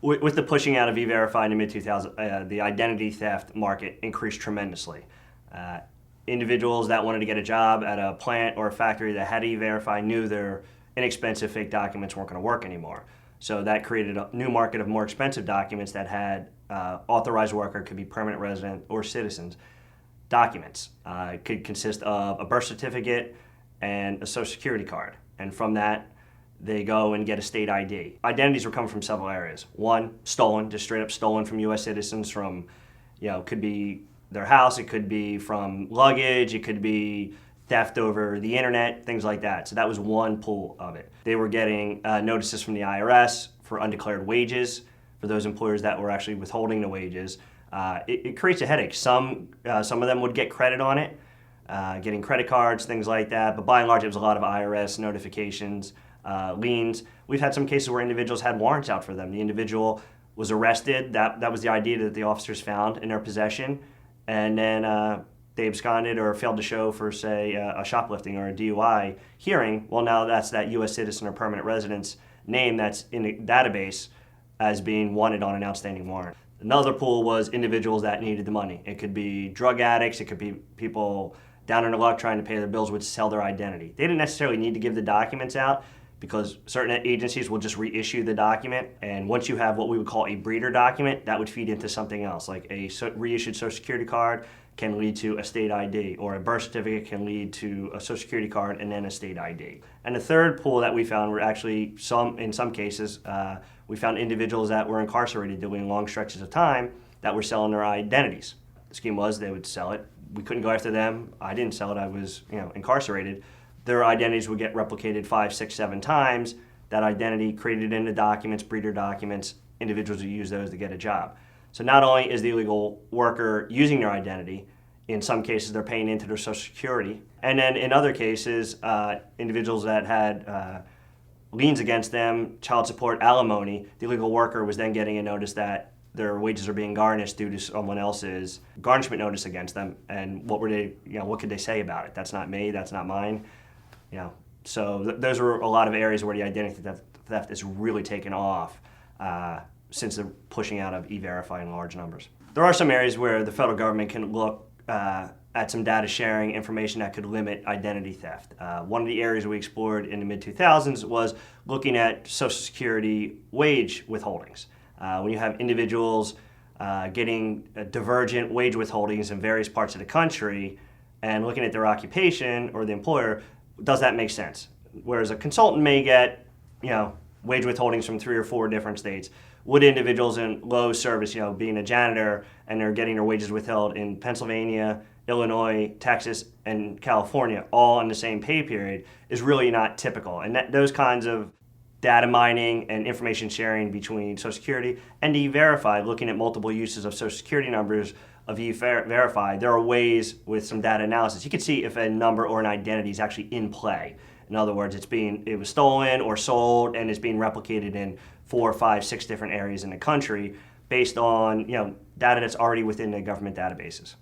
With the pushing out of E-Verify in the mid-2000s, the identity theft market increased tremendously. Individuals that wanted to get a job at a plant or a factory that had E-Verify knew their inexpensive fake documents weren't going to work anymore. So that created a new market of more expensive documents that had authorized worker, could be permanent resident or citizens, documents. It could consist of a birth certificate and a social security card. And from that, they go and get a state ID. Identities were coming from several areas. One, stolen, just straight up stolen from U.S. citizens from, could be their house, it could be from luggage, it could be theft over the internet, things like that. So that was one pool of it. They were getting notices from the IRS for undeclared wages for those employers that were actually withholding the wages. It creates a headache. Some of them would get credit on it, getting credit cards, things like that, but by and large it was a lot of IRS notifications, liens. We've had some cases where individuals had warrants out for them. The individual was arrested, that was the ID that the officers found in their possession, and then they absconded or failed to show for, say, a shoplifting or a DUI hearing. Well, now that's that U.S. citizen or permanent resident's name that's in the database as being wanted on an outstanding warrant. Another pool was individuals that needed the money. It could be drug addicts, it could be people down on their luck trying to pay their bills, would sell their identity. They didn't necessarily need to give the documents out because certain agencies will just reissue the document, and once you have what we would call a breeder document, that would feed into something else, like a reissued social security card can lead to a state ID, or a birth certificate can lead to a social security card and then a state ID. And the third pool that we found were actually in some cases, we found individuals that were incarcerated doing long stretches of time that were selling their identities. The scheme was they would sell it. We couldn't go after them. I didn't sell it. I was, incarcerated. Their identities would get replicated 5, 6, 7 times. That identity created into documents, breeder documents, individuals would use those to get a job. So not only is the illegal worker using their identity, in some cases they're paying into their social security, and then in other cases, individuals that had liens against them, child support, alimony, the illegal worker was then getting a notice that their wages are being garnished due to someone else's garnishment notice against them. And what could they say about it? That's not me, that's not mine. So those were a lot of areas where the identity theft is really taken off since the pushing out of E-Verify in large numbers. There are some areas where the federal government can look at some data sharing information that could limit identity theft. One of the areas we explored in the mid-2000s was looking at Social Security wage withholdings. When you have individuals getting divergent wage withholdings in various parts of the country and looking at their occupation or the employer, does that make sense? Whereas a consultant may get, wage withholdings from 3 or 4 different states. Would individuals in low service, being a janitor and they're getting their wages withheld in Pennsylvania, Illinois, Texas, and California, all in the same pay period, is really not typical. And those kinds of data mining and information sharing between Social Security and E-Verify, looking at multiple uses of Social Security numbers of E-Verify, there are ways with some data analysis. You can see if a number or an identity is actually in play. In other words, it was stolen or sold and it's being replicated in 4, 5, 6 different areas in the country based on data that's already within the government databases.